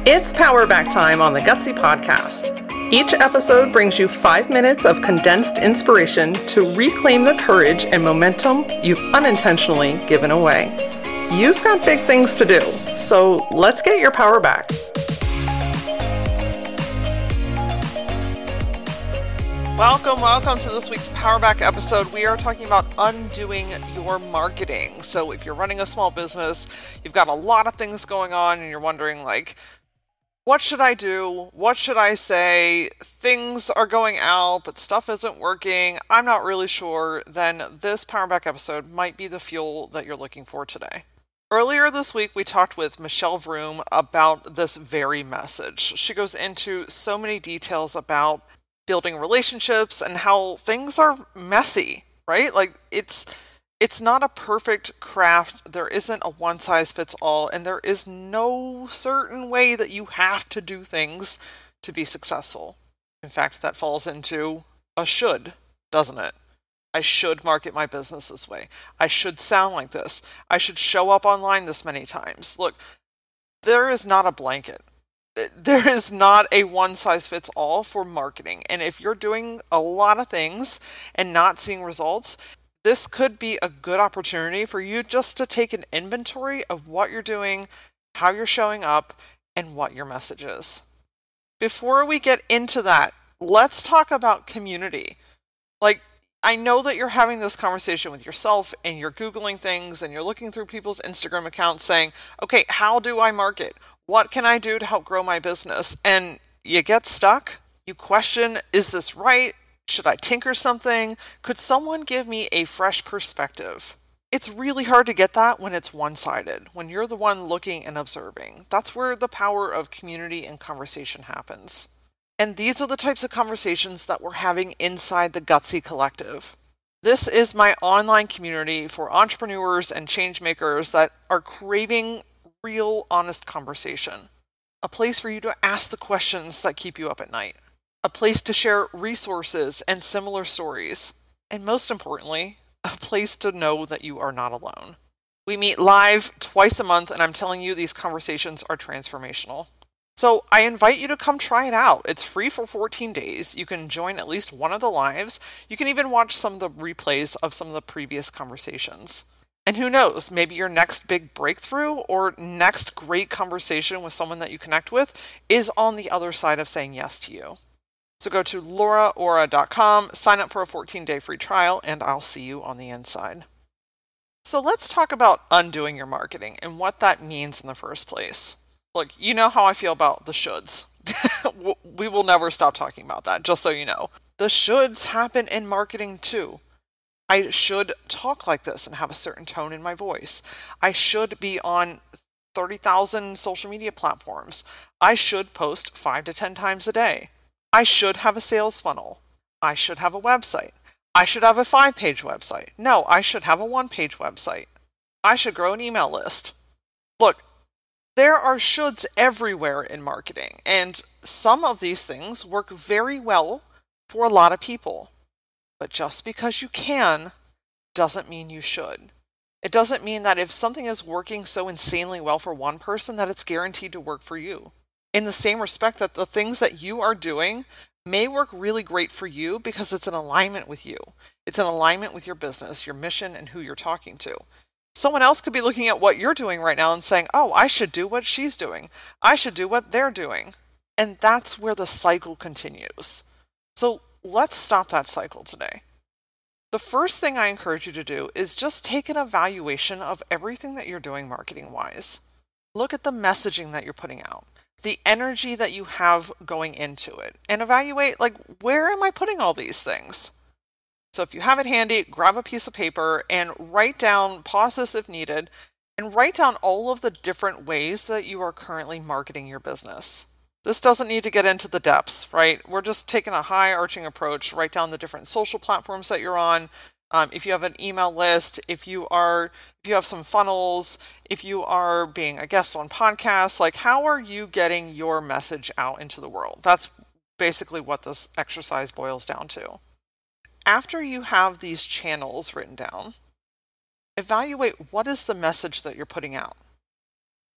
It's Power Back time on the Gutsy Podcast. Each episode brings you 5 minutes of condensed inspiration to reclaim the courage and momentum you've unintentionally given away. You've got big things to do, so let's get your power back. Welcome to this week's Power Back episode. We are talking about undoing your marketing. So if you're running a small business, you've got a lot of things going on and you're wondering what should I do? What should I say? Things are going out, but stuff isn't working. I'm not really sure. Then this Power Back episode might be the fuel that you're looking for today. Earlier this week, we talked with Michelle Vroom about this very message. She goes into so many details about building relationships and how things are messy, right? It's not a perfect craft. There isn't a one size fits all, and there is no certain way that you have to do things to be successful. In fact, that falls into a should, doesn't it? I should market my business this way. I should sound like this. I should show up online this many times. Look, there is not a blanket. There is not a one size fits all for marketing. And if you're doing a lot of things and not seeing results, this could be a good opportunity for you just to take an inventory of what you're doing, how you're showing up, and what your message is. Before we get into that, let's talk about community. I know that you're having this conversation with yourself and you're Googling things and you're looking through people's Instagram accounts saying, okay, how do I market? What can I do to help grow my business? And you get stuck. You question, is this right? Should I tinker something? Could someone give me a fresh perspective? It's really hard to get that when it's one-sided, when you're the one looking and observing. That's where the power of community and conversation happens. And these are the types of conversations that we're having inside the Gutsy Collective. This is my online community for entrepreneurs and change makers that are craving real, honest conversation. A place for you to ask the questions that keep you up at night. A place to share resources and similar stories. And most importantly, a place to know that you are not alone. We meet live twice a month, and I'm telling you, these conversations are transformational. So I invite you to come try it out. It's free for 14 days. You can join at least one of the lives. You can even watch some of the replays of some of the previous conversations. And who knows, maybe your next big breakthrough or next great conversation with someone that you connect with is on the other side of saying yes to you. So go to lauraora.com, sign up for a 14-day free trial, and I'll see you on the inside. So let's talk about undoing your marketing and what that means in the first place. Look, you know how I feel about the shoulds. We will never stop talking about that, just so you know. The shoulds happen in marketing too. I should talk like this and have a certain tone in my voice. I should be on 30,000 social media platforms. I should post 5 to 10 times a day. I should have a sales funnel. I should have a website. I should have a 5-page website. No, I should have a 1-page website. I should grow an email list. Look, there are shoulds everywhere in marketing, and some of these things work very well for a lot of people. But just because you can doesn't mean you should. It doesn't mean that if something is working so insanely well for one person that it's guaranteed to work for you. In the same respect that the things that you are doing may work really great for you because it's in alignment with you. It's in alignment with your business, your mission, and who you're talking to. Someone else could be looking at what you're doing right now and saying, oh, I should do what she's doing. I should do what they're doing. And that's where the cycle continues. So let's stop that cycle today. The first thing I encourage you to do is just take an evaluation of everything that you're doing marketing-wise. Look at the messaging that you're putting out, the energy that you have going into it, and evaluate, where am I putting all these things? So if you have it handy, grab a piece of paper and write down, pause this if needed, and write down all of the different ways that you are currently marketing your business. This doesn't need to get into the depths, right? We're just taking a high arching approach. Write down the different social platforms that you're on. If you have an email list, if you have some funnels, if you are being a guest on podcasts, how are you getting your message out into the world? That's basically what this exercise boils down to. After you have these channels written down, evaluate what is the message that you're putting out.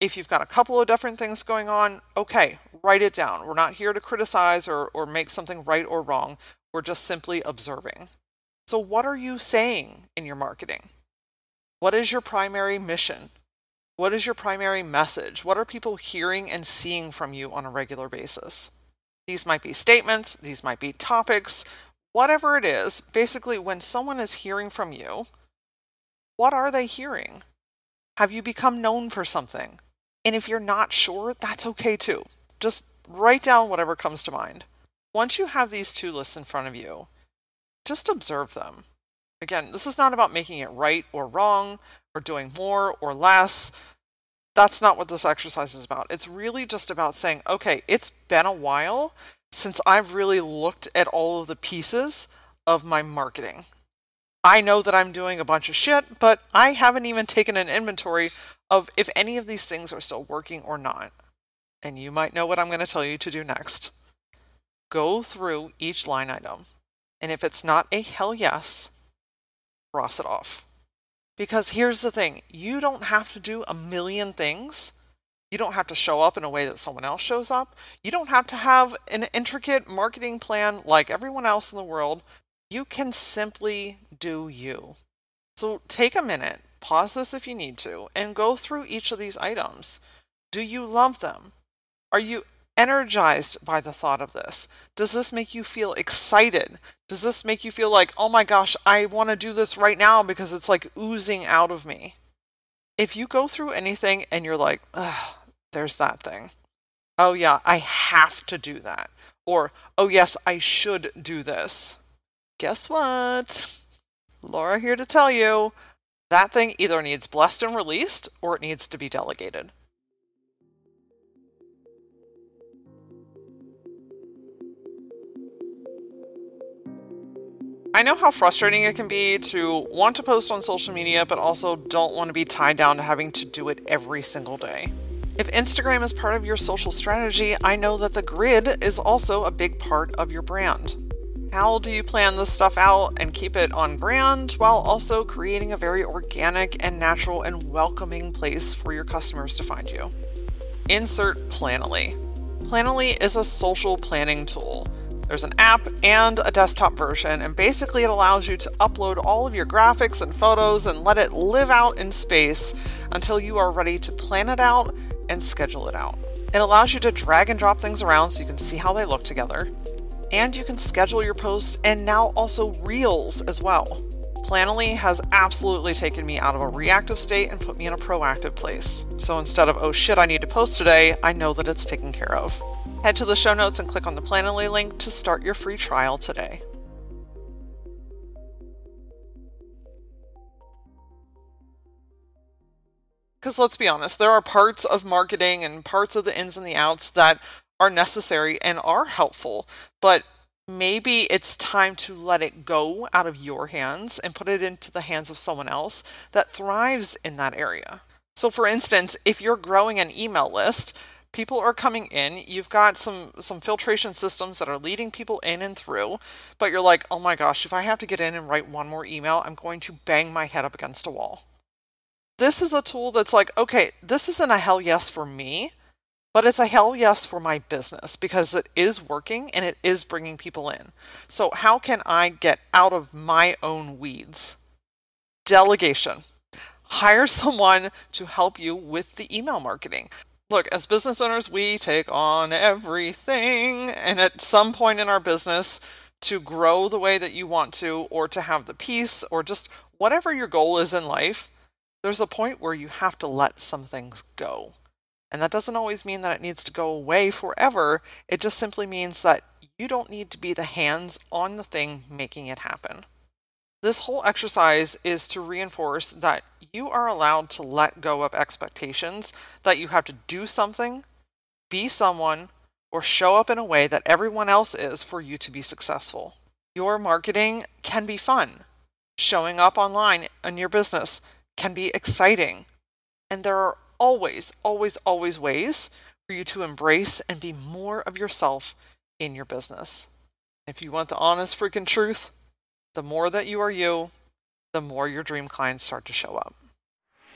If you've got a couple of different things going on, okay, write it down. We're not here to criticize or make something right or wrong. We're just simply observing. So, what are you saying in your marketing? What is your primary mission? What is your primary message? What are people hearing and seeing from you on a regular basis? These might be statements, these might be topics, whatever it is. Basically, when someone is hearing from you, what are they hearing? Have you become known for something? And if you're not sure, that's okay too. Just write down whatever comes to mind. Once you have these two lists in front of you, just observe them. Again, this is not about making it right or wrong or doing more or less. That's not what this exercise is about. It's really just about saying, okay, it's been a while since I've really looked at all of the pieces of my marketing. I know that I'm doing a bunch of shit, but I haven't even taken an inventory of if any of these things are still working or not. And you might know what I'm going to tell you to do next. Go through each line item. And if it's not a hell yes, cross it off. Because here's the thing, you don't have to do a million things. You don't have to show up in a way that someone else shows up. You don't have to have an intricate marketing plan like everyone else in the world. You can simply do you. So take a minute, pause this if you need to, and go through each of these items. Do you love them? Are you energized by the thought of this? Does this make you feel excited? Does this make you feel like, oh my gosh, I want to do this right now because it's like oozing out of me? If you go through anything and you're like, ugh, there's that thing. Oh yeah, I have to do that. Or, oh yes, I should do this. Guess what? Laura here to tell you, that thing either needs blessed and released or it needs to be delegated. I know how frustrating it can be to want to post on social media, but also don't want to be tied down to having to do it every single day. If Instagram is part of your social strategy, I know that the grid is also a big part of your brand. How do you plan this stuff out and keep it on brand while also creating a very organic and natural and welcoming place for your customers to find you? Insert Planoly. Planoly is a social planning tool. There's an app and a desktop version, and basically it allows you to upload all of your graphics and photos and let it live out in space until you are ready to plan it out and schedule it out. It allows you to drag and drop things around so you can see how they look together. And you can schedule your posts and now also reels as well. Planoly has absolutely taken me out of a reactive state and put me in a proactive place. So instead of, oh shit, I need to post today, I know that it's taken care of. Head to the show notes and click on the Planoly link to start your free trial today. Because let's be honest, there are parts of marketing and parts of the ins and the outs that are necessary and are helpful, but maybe it's time to let it go out of your hands and put it into the hands of someone else that thrives in that area. So for instance, if you're growing an email list, people are coming in, you've got some filtration systems that are leading people in and through, but you're like, oh my gosh, if I have to get in and write one more email, I'm going to bang my head up against a wall. This is a tool that's like, okay, this isn't a hell yes for me, but it's a hell yes for my business because it is working and it is bringing people in. So how can I get out of my own weeds? Delegation. Hire someone to help you with the email marketing. Look, as business owners, we take on everything. And at some point in our business, to grow the way that you want to, or to have the peace, or just whatever your goal is in life, there's a point where you have to let some things go. And that doesn't always mean that it needs to go away forever. It just simply means that you don't need to be the hands on the thing making it happen. This whole exercise is to reinforce that you are allowed to let go of expectations that you have to do something, be someone, or show up in a way that everyone else is for you to be successful. Your marketing can be fun. Showing up online in your business can be exciting. And there are always, always, always ways for you to embrace and be more of yourself in your business. If you want the honest freaking truth, the more that you are you, the more your dream clients start to show up.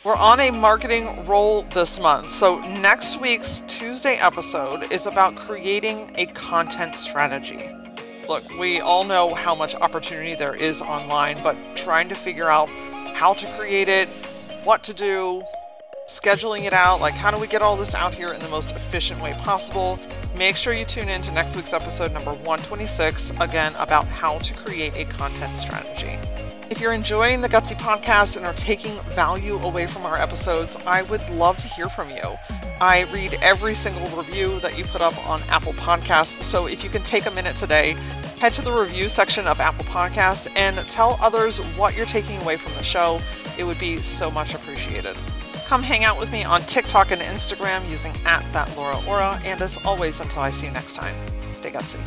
We're on a marketing roll this month, so next week's Tuesday episode is about creating a content strategy. Look, we all know how much opportunity there is online, but trying to figure out how to create it, what to do, scheduling it out, like how do we get all this out here in the most efficient way possible. Make sure you tune in to next week's episode number 126, again about how to create a content strategy. If you're enjoying the Gutsy podcast and are taking value away from our episodes, I would love to hear from you. I read every single review that you put up on Apple Podcasts, so if you can take a minute today, head to the review section of Apple Podcasts and tell others what you're taking away from the show. It would be so much appreciated. Come hang out with me on TikTok and Instagram using @thatlauraora, and as always, until I see you next time, stay gutsy.